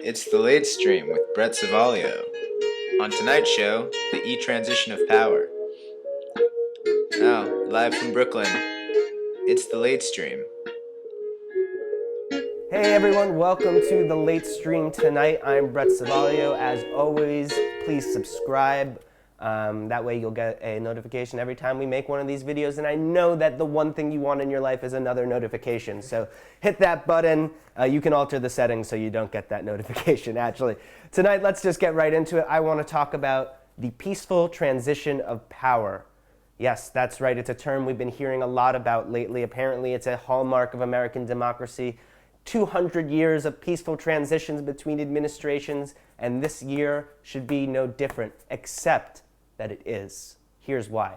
It's the late stream with Brett Savalio. On tonight's show, the E-transition of power. Now, live from Brooklyn, it's the late stream. Hey everyone, welcome to the late stream tonight. I'm Brett Savalio. As always, please subscribe. That way you'll get a notification every time we make one of these videos. And I know that the one thing you want in your life is another notification. So hit that button. You can alter the settings so you don't get that notification, actually. Tonight, let's just get right into it. I want to talk about the peaceful transition of power. Yes, that's right. It's a term we've been hearing a lot about lately. Apparently, it's a hallmark of American democracy. 200 years of peaceful transitions between administrations, and this year should be no different, except that it is. Here's why.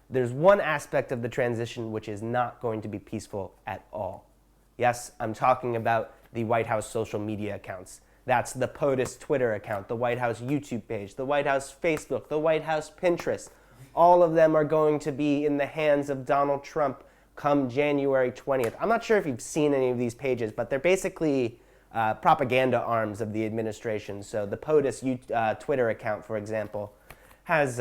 There's one aspect of the transition which is not going to be peaceful at all. Yes, I'm talking about the White House social media accounts. That's the POTUS Twitter account, the White House YouTube page, the White House Facebook, the White House Pinterest. All of them are going to be in the hands of Donald Trump come January 20th. I'm not sure if you've seen any of these pages, but they're basically propaganda arms of the administration. So the POTUS Twitter account, for example, has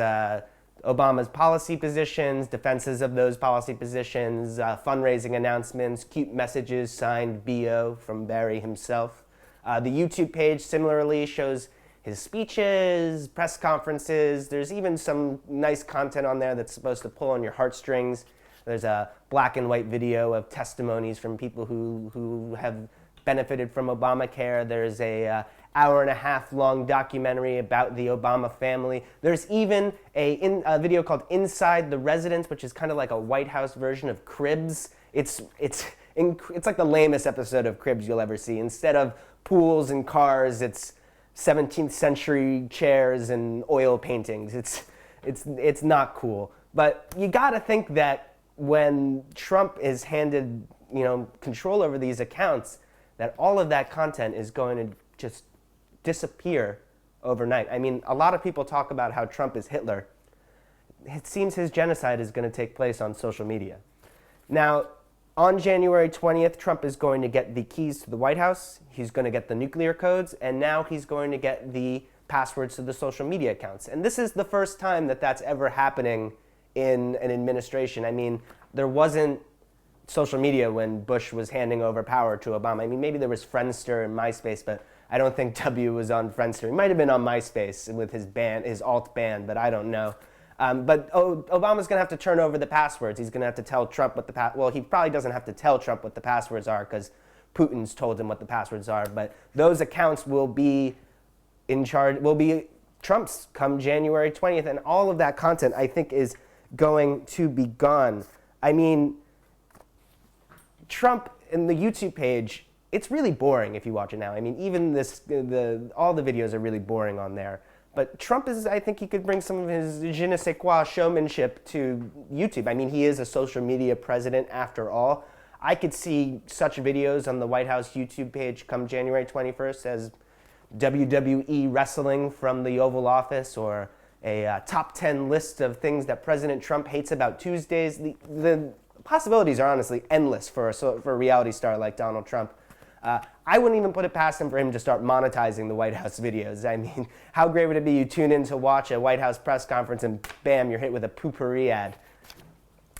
Obama's policy positions, defenses of those policy positions, fundraising announcements, cute messages signed B.O. from Barry himself. The YouTube page similarly shows his speeches, press conferences. There's even some nice content on there that's supposed to pull on your heartstrings. There's a black and white video of testimonies from people who have benefited from Obamacare. There's a hour and a half long documentary about the Obama family. There's even a video called Inside the Residence, which is kind of like a White House version of Cribs. It's like the lamest episode of Cribs you'll ever see. Instead of pools and cars, it's 17th century chairs and oil paintings. It's not cool. But you got to think that when Trump is handed, control over these accounts, that all of that content is going to just disappear overnight. I mean, a lot of people talk about how Trump is Hitler. It seems his genocide is going to take place on social media. Now, on January 20th, Trump is going to get the keys to the White House. He's going to get the nuclear codes, and now he's going to get the passwords to the social media accounts. And this is the first time that that's ever happening in an administration. I mean, there wasn't social media when Bush was handing over power to Obama. I mean, maybe there was Friendster and MySpace, but I don't think W was on Friendster. He might have been on MySpace with his alt band, but I don't know. But Obama's going to have to turn over the passwords. He's going to have to tell Trump what well, he probably doesn't have to tell Trump what the passwords are because Putin's told him what the passwords are. But those accounts will be in charge, will be Trump's come January 20th. And all of that content, I think, is going to be gone. I mean, Trump in the YouTube page, it's really boring if you watch it now. I mean, even all the videos are really boring on there. But Trump I think he could bring some of his je ne sais quoi showmanship to YouTube. I mean, he is a social media president after all. I could see such videos on the White House YouTube page come January 21st as WWE wrestling from the Oval Office, or a top 10 list of things that President Trump hates about Tuesdays. The possibilities are honestly endless for a reality star like Donald Trump. I wouldn't even put it past him for him to start monetizing the White House videos. I mean, how great would it be you tune in to watch a White House press conference and bam, you're hit with a Poo-Pourri ad.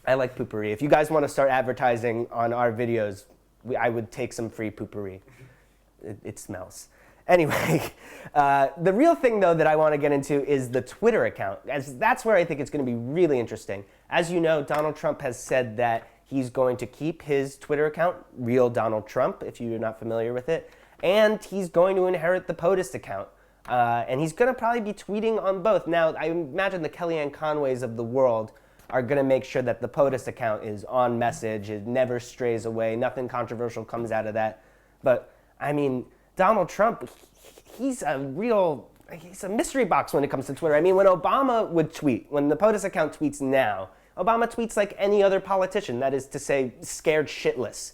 I like Poo-Pourri. If you guys want to start advertising on our videos, I would take some free Poo-Pourri. It smells. Anyway, the real thing, though, that I want to get into is the Twitter account. As that's where I think it's going to be really interesting. As you know, Donald Trump has said that he's going to keep his Twitter account, Real Donald Trump, if you're not familiar with it, and he's going to inherit the POTUS account. And he's going to probably be tweeting on both. Now, I imagine the Kellyanne Conways of the world are going to make sure that the POTUS account is on message, it never strays away, nothing controversial comes out of that. But, I mean, Donald Trump, he's a mystery box when it comes to Twitter. I mean, when Obama would tweet, when the POTUS account tweets now, Obama tweets like any other politician, that is to say, scared shitless.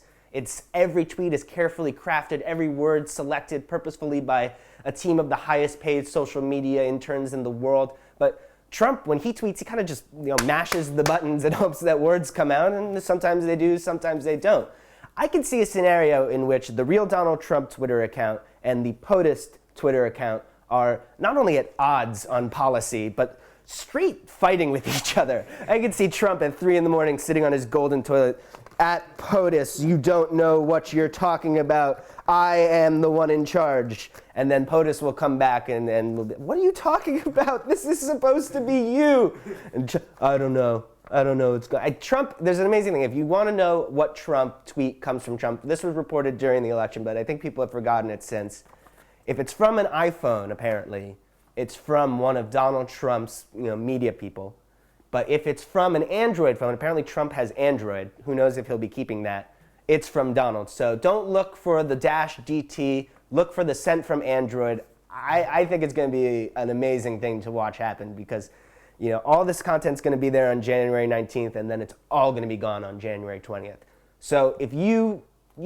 Every tweet is carefully crafted, every word selected purposefully by a team of the highest paid social media interns in the world. But Trump, when he tweets, he kind of just mashes the buttons and hopes that words come out, and sometimes they do, sometimes they don't. I could see a scenario in which the real Donald Trump Twitter account and the POTUS Twitter account are not only at odds on policy, but straight fighting with each other. I could see Trump at 3 in the morning sitting on his golden toilet. At POTUS, you don't know what you're talking about. I am the one in charge. And then POTUS will come back and will be, what are you talking about? This is supposed to be you. And I don't know. Trump, there's an amazing thing. If you want to know what Trump tweet comes from Trump, this was reported during the election, but I think people have forgotten it since. If it's from an iPhone, apparently, it's from one of Donald Trump's media people. But if it's from an Android phone, apparently Trump has Android. Who knows if he'll be keeping that? It's from Donald. So don't look for the -DT. Look for the sent from Android. I think it's going to be an amazing thing to watch happen because all this content's going to be there on January 19th, and then it's all going to be gone on January 20th. So if you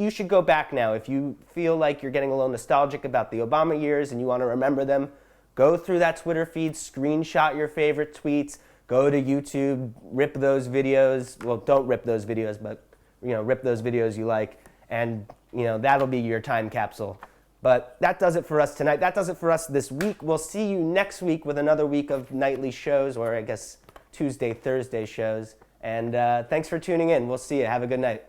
should go back now. If you feel like you're getting a little nostalgic about the Obama years and you want to remember them, go through that Twitter feed, screenshot your favorite tweets, go to YouTube, rip those videos. Well, don't rip those videos, but rip those videos you like, and that'll be your time capsule. But that does it for us tonight. That does it for us this week. We'll see you next week with another week of nightly shows, or I guess Tuesday, Thursday shows. And thanks for tuning in. We'll see you. Have a good night.